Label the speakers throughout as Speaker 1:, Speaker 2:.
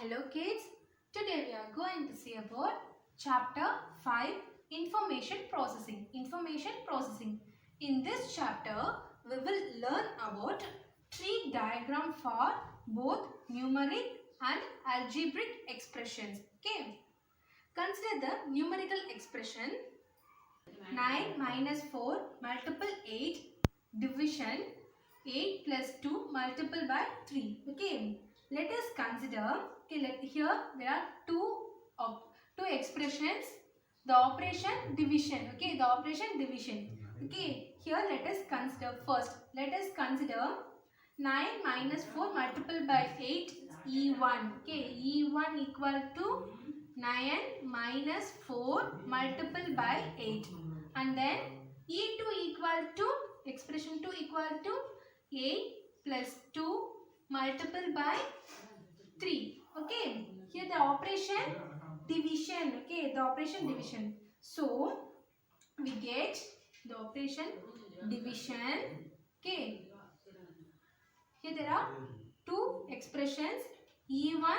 Speaker 1: Hello kids, today we are going to see about chapter 5 Information Processing. Information Processing. In this chapter, we will learn about tree diagram for both numeric and algebraic expressions. Okay. Consider the numerical expression 9 minus 4 multiple 8 division 8 plus 2 multiple by 3. Okay. Let us consider, here there are two expressions, the operation division. Okay, the operation division. Okay, here let us consider first. Let us consider 9 minus 4 multiple by 8 E1. Okay, E1 equal to 9 minus 4 multiple by 8. And then E2 equal to, expression 2 equal to 8 plus 2 multiple by 3. Okay, here the operation division. Okay, the operation division. So we get the operation division. Okay, here there are two expressions E1,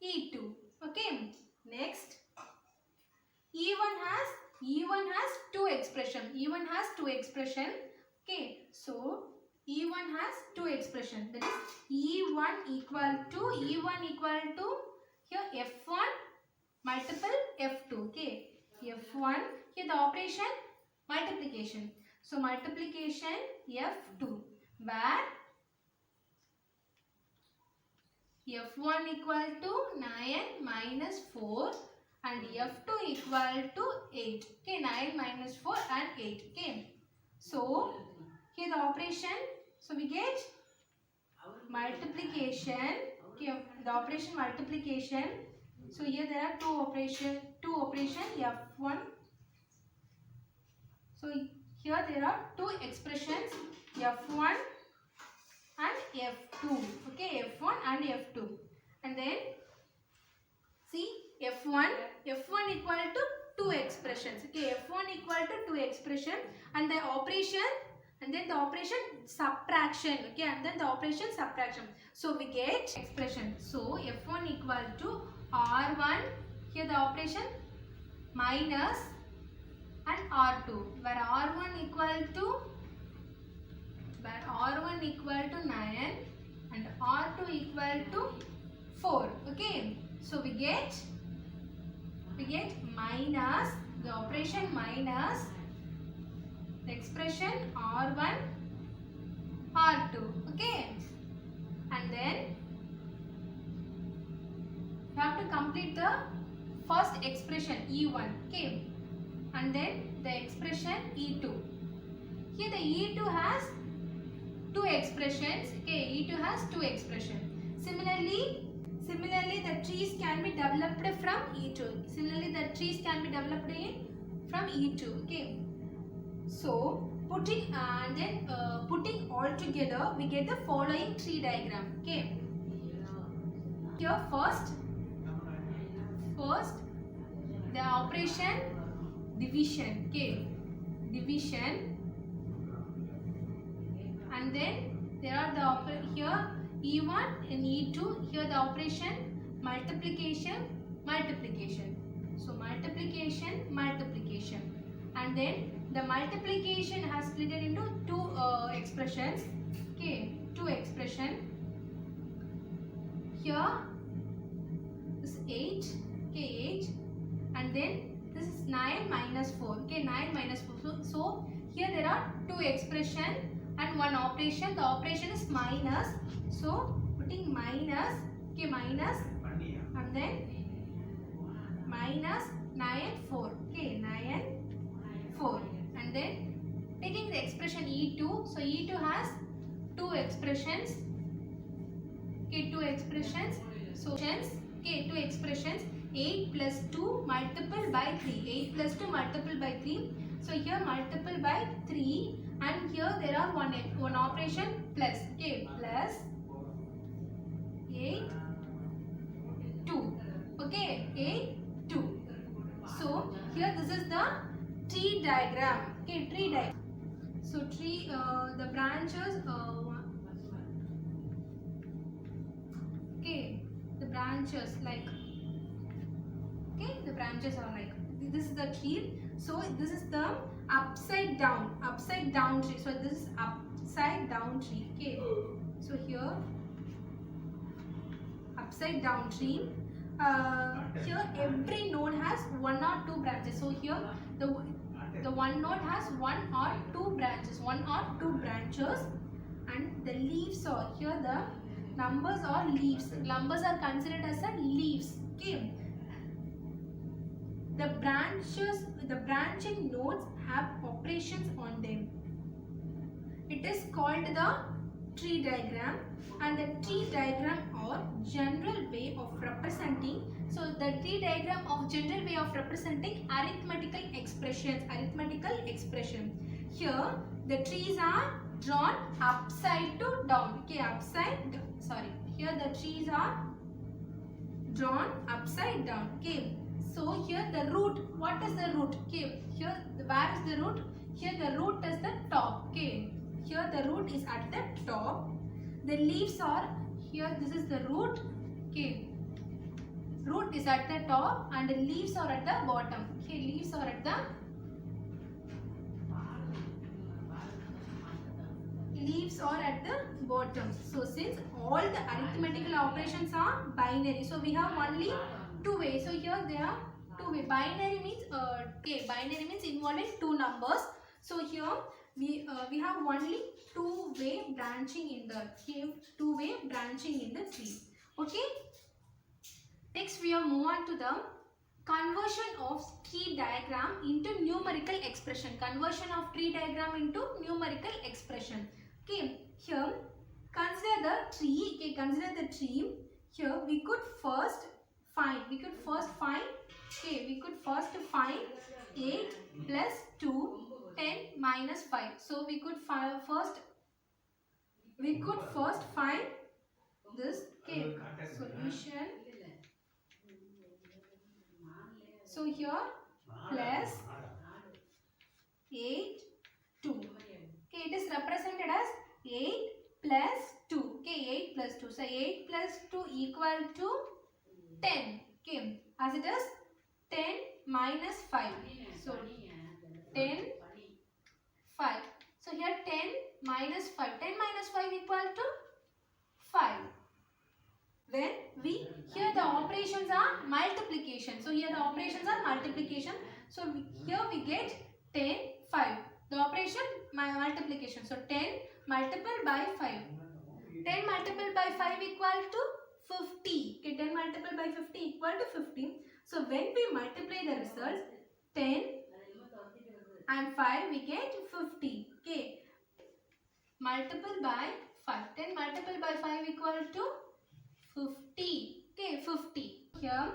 Speaker 1: E2. Okay, next E1 has two expression. E1 has two expression. Okay, so E1 has two expression. That is E1 equal to here F1 multiple F2. Okay, F1 here the operation multiplication. So multiplication F2 where F1 equal to 9 minus 4 and F2 equal to 8. Okay, 9 minus 4 and 8. Okay, so here the operation, so we get multiplication. Okay, the operation multiplication. So here there are two operation F1. So here there are two expressions F1 and F2. Okay, F1 and F2. And then see F1 equal to two expressions. Okay, F1 equal to two expression and the operation, and then the operation subtraction. Okay, and then the operation subtraction. So we get expression. So F1 equal to R1, here the operation minus and R2, where R1 equal to 9 and R2 equal to 4. Okay, so we get minus, the operation minus the expression R1 R2. Okay, and then you have to complete the first expression E1. Okay, and then the expression E2. Here the E2 has two expressions. Okay, E2 has two expressions. Similarly the trees can be developed from E2. From E2. Okay, so putting all together, we get the following tree diagram. Okay, here first the operation division. Okay, division, and then there are the here E1 and E2. Here the operation multiplication. So multiplication, and then the multiplication has split into two expressions. Okay, two expression. Here this is 8. Okay, 8, and then this is 9 minus 4. Okay, 9 minus 4. So here there are two expression and one operation. The operation is minus. So putting minus. Okay, minus, and then minus 9 4. Okay, 9 4, and then taking the expression E2. So E2 has two expressions. Okay, two expressions. So okay, two expressions. 8 plus 2 multiple by 3. 8 plus 2 multiple by 3. So here multiple by 3, and here there are one operation plus. Okay, plus 8 2. Okay, 8 2. So here this is the tree diagram. Okay, tree diagram. So tree, the branches. Okay, the branches like, okay, the branches are like, this is the tree. So this is the upside down tree. So this is upside down tree. Okay, so here upside down tree. Here every node has one or two branches. So here the one node has one or two branches, and the leaves are here. The numbers are leaves. Numbers are considered as a leaves. Okay. The branching nodes have operations on them. It is called the tree diagram, and the tree diagram or general way of representing. So the tree diagram of general way of representing arithmetical expression. Here the trees are drawn upside to down. Okay, here the trees are drawn upside down. Okay. So here the root, what is the root? Okay, here where is the root? Here the root is the top. Okay, here the root is at the top. The leaves are here. This is the root. Okay, root is at the top and the leaves are at the bottom. Okay, leaves are at the bottom. So since all the arithmetical operations are binary, so we have only two ways. So here they are two way. Binary means involving two numbers. So here we have only two-way branching in the tree. Okay. Next we are move on to the conversion of tree diagram into numerical expression. Conversion of tree diagram into numerical expression. Okay. Here consider the tree. Okay. Consider the tree. Here we could first find 8 plus 2, 10 minus 5. So we could first find this. Okay, solution. So here plus 8, 2. Okay, it is represented as 8 plus 2. Okay, 8 plus 2. So 8 plus 2 equal to 10. Okay, as it is 10 minus 5. So 10, 5. So here 10 minus 5. 10 minus 5 equal to 5. When here the operations are multiplication. So here the operations are multiplication. So here we get 10, 5. The operation multiplication. So 10 multiplied by 5. 10 multiplied by 5 equal to 50. Okay, 10 multiplied by 50 equal to 50. So when we multiply the results, 10 and 5, we get 50. Okay, multiple by 5. 10 multiplied by 5 equal to 50. Okay, 50. Here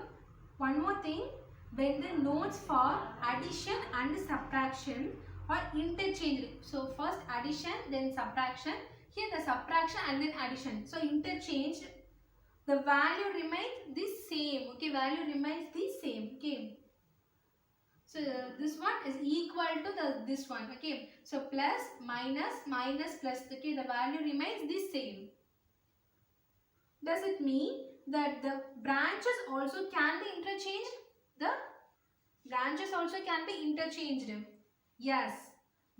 Speaker 1: one more thing, when the nodes for addition and subtraction are interchanged. So first addition, then subtraction. Here the subtraction and then addition. So interchanged, the value remains the same. Okay, value remains the same. Okay, so this one is equal to this one. Okay, so plus minus minus plus. Okay, the value remains the same. Does it mean that the branches also can be interchanged? The branches also can be interchanged. Yes,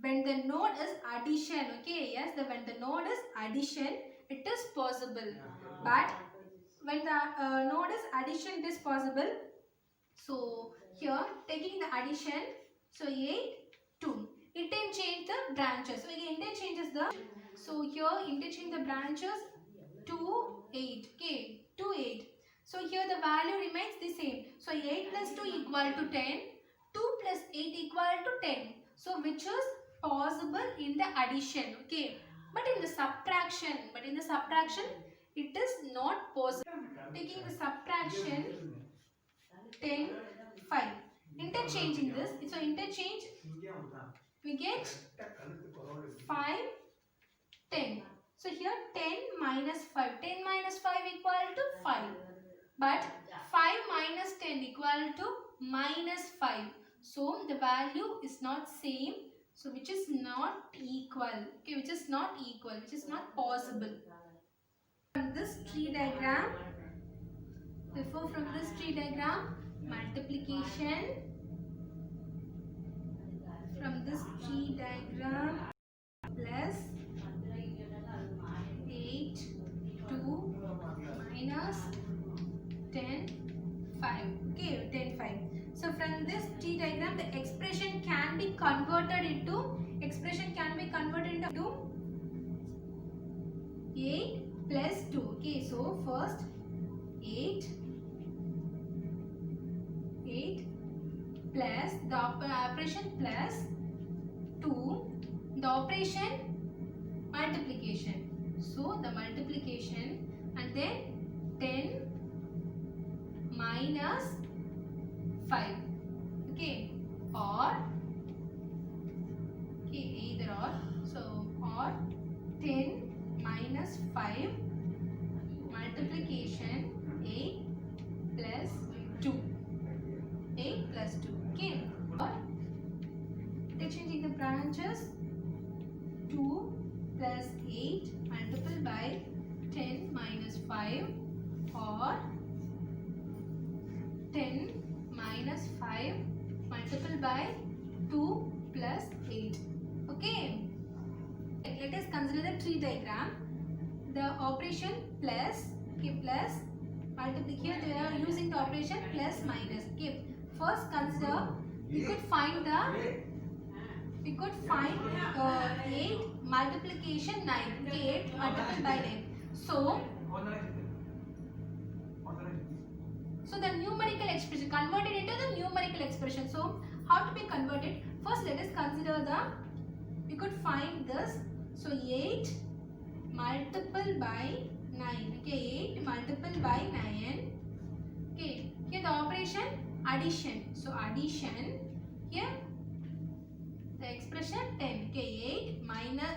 Speaker 1: when the node is addition. Okay, yes, when the node is addition, it is possible. But when the node is addition, it is possible. So here taking the addition, so 8, 2. Interchange the branches. So again interchanges the. So here interchange the branches 2, 8. Okay, 2, 8. So here the value remains the same. So 8 plus 2 equal to 10. 2 plus 8 equal to 10. So which is possible in the addition. Okay, but in the subtraction, it is not possible. Taking the subtraction 10, 5. Interchanging this. So interchange, we get 5, 10. So here 10 minus 5. 10 minus 5 equal to 5. But 5 minus 10 equal to minus 5. So the value is not same. So which is not equal. Okay, which is not equal. Which is not possible. From this tree diagram, So from this tree diagram, multiplication from this tree diagram plus 8, 2 minus 10, 5. Okay, 10, 5. So from this tree diagram, the expression can be converted into 8 plus 2. Okay, so first 8 plus the operation plus 2, the operation multiplication. So the multiplication and then 10 minus 5. Okay, or either or. So or 10 minus 5 multiplication 8 plus 2. 8 plus 2. Okay, or changing the branches, 2 plus 8 multiplied by 10 minus 5, or 10 minus 5 multiplied by 2 plus 8. Okay, let us consider the tree diagram. The operation plus, okay, plus multiply. Here they are using the operation plus minus. Okay, first consider we could find 8 multiplication 9. Okay, 8 multiplied by 9. So the numerical expression converted into the numerical expression. So how to be converted? First let us consider we could find this. So 8 multiplied by 9. Okay, 8 multiplied by 9. Okay, here the operation addition. So addition, here the expression 10. Okay,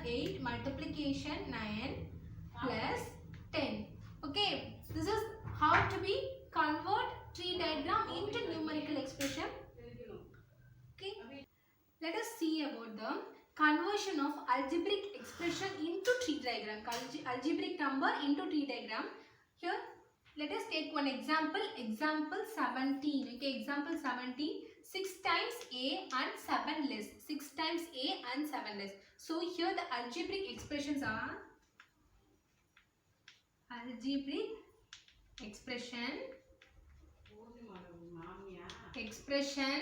Speaker 1: 8 multiplication 9 plus 10. Okay, this is how to be convert tree diagram into numerical expression. Okay, let us see about the conversion of algebraic expression into tree diagram. Algebraic number into tree diagram. Here let us take one example. Example 17. Okay, example 17. 6 times a and 7 less. 6 times a and 7 less. So here the algebraic expressions are algebraic expression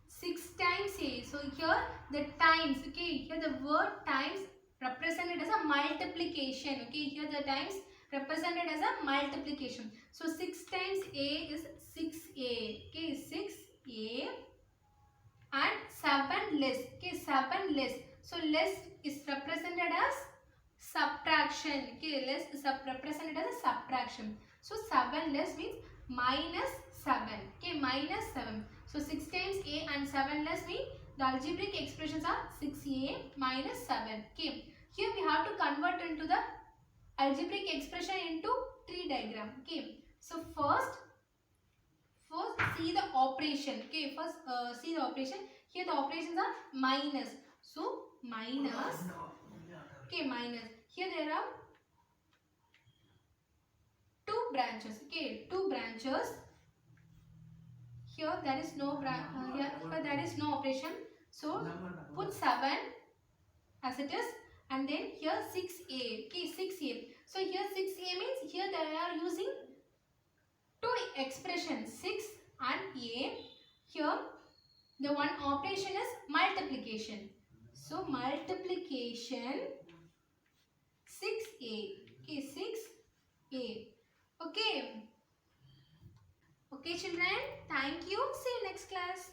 Speaker 1: 6 times a. So here the times, okay, here the word times represented as a multiplication. Okay, here the times represented as a multiplication. So 6 times a is 6a. Okay, 6a and 7 less. Okay, 7 less. So less is represented as subtraction. Okay, less is represented as a subtraction. So 7 less means minus 7. Okay, minus 7. So 6 times a and 7 less means the algebraic expressions are 6a minus 7. Okay, here we have to convert into the algebraic expression into tree diagram. Okay, so first see the operation. Okay, first see the operation. Here the operations are minus. So minus. Okay, minus. Here there are 2 branches. Okay, 2 branches. Here there is no here there is no operation. So put 7 as it is, and then here 6a. Okay, 6a. So here 6a means here they are using 2 expressions, 6 and a. Here the one operation is multiplication. So multiplication 6a. Okay, 6a. Okay. Okay children, thank you. See you next class.